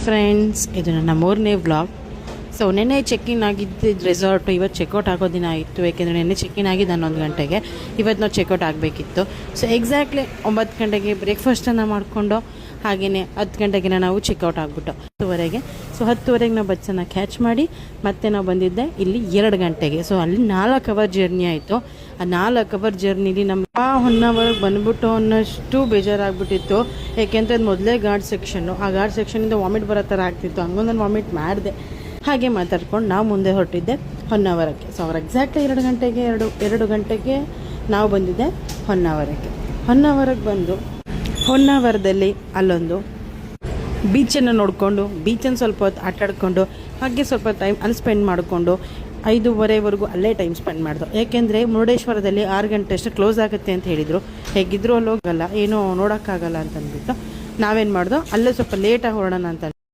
Friends, ಇದು ನನ್ನ 3ನೇ ವ್ಲಾಗ್. ಸೊ ನೆನ್ನೆ ಚೆಕ್ಇನ್ ಆಗಿದ್ದು ರೆಸಾರ್ಟು, ಇವತ್ತು ಚೆಕ್ಔಟ್ ಆಗೋ ದಿನ ಇತ್ತು. ಏಕೆಂದರೆ ನೆನ್ನೆ ಚೆಕ್ಇನ್ ಆಗಿದ್ದು 11 ಗಂಟೆಗೆ, ಇವತ್ತು ನಾವು ಚೆಕ್ಔಟ್ ಆಗಬೇಕಿತ್ತು. ಸೊ ಎಕ್ಸಾಕ್ಟ್ಲಿ 9 ಗಂಟೆಗೆ ಬ್ರೇಕ್ಫಾಸ್ಟನ್ನು ಮಾಡಿಕೊಂಡು ಹಾಗೆಯೇ 10 ಗಂಟೆಗೆ ನಾವು ಚೆಕ್ಔಟ್ ಆಗಿಬಿಟ್ಟು 10ವರೆಗೆ. ಸೊ 10ವರೆಗೆ ನಾವು ಬಸ್ಸನ್ನು ಕ್ಯಾಚ್ ಮಾಡಿ ಮತ್ತೆ ನಾವು ಬಂದಿದ್ದೆ ಇಲ್ಲಿ 2 ಗಂಟೆಗೆ. ಸೊ ಅಲ್ಲಿ 4 ಅವರ್ ಜರ್ನಿ ಆಯಿತು. ಆ 4 ಅವರ್ ಜರ್ನಿಲಿ ನಮ್ಮ 1 ಅವರ್ಗೆ ಬಂದುಬಿಟ್ಟು ಅನ್ನೋಷ್ಟು ಬೇಜಾರಾಗ್ಬಿಟ್ಟಿತ್ತು. ಏಕೆಂದರೆ ಅದು ಮೊದಲೇ ಗಾರ್ಡ್ ಸೆಕ್ಷನ್ನು, ಆ ಗಾರ್ಡ್ ಸೆಕ್ಷನಿಂದ ವಾಮಿಟ್ ಬರೋ ಥರ ಆಗ್ತಿತ್ತು. ಹಂಗೊಂದು ನಾನು ವಾಮಿಟ್ ಮಾಡಿದೆ. ಹಾಗೆ ಮಾತಾಡ್ಕೊಂಡು ನಾವು ಮುಂದೆ ಹೊರಟಿದ್ದೆ ಹೊನ್ನಾವರಕ್ಕೆ. ಸೊ ಅವ್ರು ಎಕ್ಸಾಕ್ಟ್ಲಿ 2 ಗಂಟೆಗೆ ನಾವು ಬಂದಿದ್ದೆ ಹೊನ್ನಾವರಕ್ಕೆ. ಹೊನ್ನಾವರಕ್ಕೆ ಬಂದು ಹೊನ್ನಾವರದಲ್ಲಿ ಅಲ್ಲೊಂದು ಬೀಚನ್ನು ನೋಡಿಕೊಂಡು ಬೀಚನ್ನು ಸ್ವಲ್ಪ ಹೊತ್ತು ಆಟಾಡಿಕೊಂಡು ಹಾಗೆ ಸ್ವಲ್ಪ ಟೈಮ್ ಅಲ್ಲಿ ಸ್ಪೆಂಡ್ ಮಾಡಿಕೊಂಡು 5:30ವರೆಗೂ ಅಲ್ಲೇ ಟೈಮ್ ಸ್ಪೆಂಡ್ ಮಾಡಿದ್ರು. ಏಕೆಂದರೆ ಮುರುಡೇಶ್ವರದಲ್ಲಿ 6 ಗಂಟೆ ಅಷ್ಟು ಕ್ಲೋಸ್ ಆಗುತ್ತೆ ಅಂತ ಹೇಳಿದರು. ಹೇಗಿದ್ದರೂ ಅಲ್ಲಿ ಹೋಗಲ್ಲ, ಏನೋ ನೋಡೋಕ್ಕಾಗಲ್ಲ ಅಂತಂದ್ಬಿಟ್ಟು ನಾವೇನು ಮಾಡ್ದೋ ಅಲ್ಲೇ ಸ್ವಲ್ಪ ಲೇಟಾಗಿ ಹೊರಡೋಣ ಅಂತ